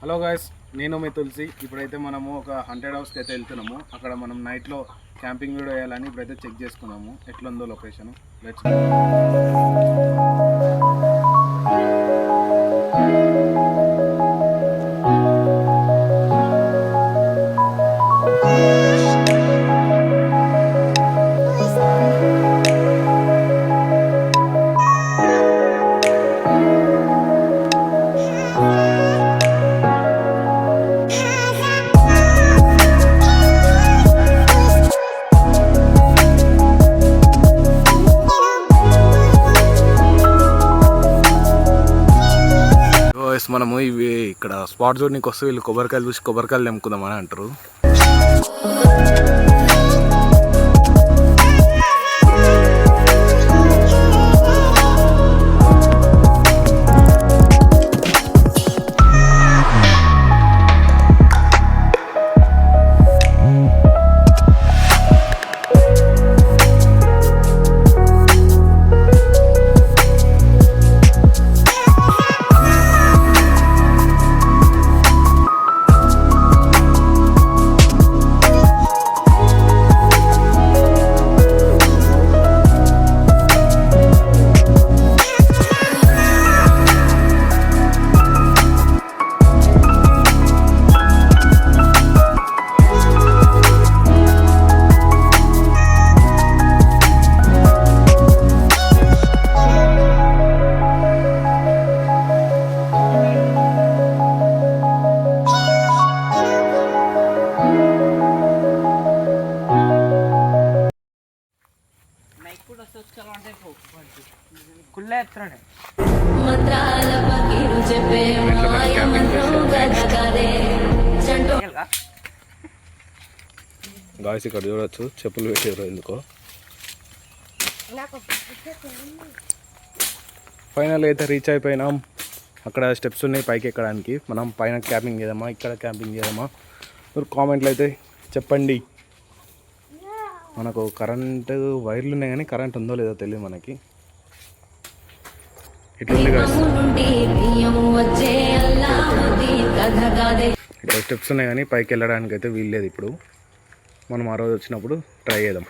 Hello guys, నేను మీ తులసి. ఇప్పుడైతే మనము ఒక 100 హౌస్కి అయితే వెళ్తున్నాము. అక్కడ మనం నైట్లో క్యాంపింగ్ వీడియో వేయాలని ఇప్పుడైతే చెక్ చేసుకున్నాము ఎట్లుందో లొకేషన్. లెట్స్ మనము ఇవి ఇక్కడ స్పాట్ చూడడానికి వస్తే వీళ్ళు కొబ్బరికాయలు చూసి కొబ్బరికాయలు తెంపుకుందామని అంటారు. గాయస్ ఇక్కడ చూడవచ్చు, చెప్పులు పెట్టారు ఎందుకో. ఫైనల్ అయితే రీచ్ అయిపోయినాం. అక్కడ స్టెప్స్ ఉన్నాయి పైకి ఎక్కడానికి. మనం పైన క్యాంపింగ్ చేద్దామా, ఇక్కడ క్యాంపింగ్ చేద్దామా? మీరు కామెంట్లు అయితే చెప్పండి. మనకు కరెంటు వైర్లు ఉన్నాయి కానీ కరెంట్ ఉందో లేదో తెలియదు మనకి. ఇట్లుంది గాయస్, ఇక్కడ స్టెప్స్ ఉన్నాయి కానీ పైకి వెళ్ళడానికి అయితే వీల్లేదు. ఇప్పుడు మనం ఆ రోజు వచ్చినప్పుడు ట్రై చేద్దాం.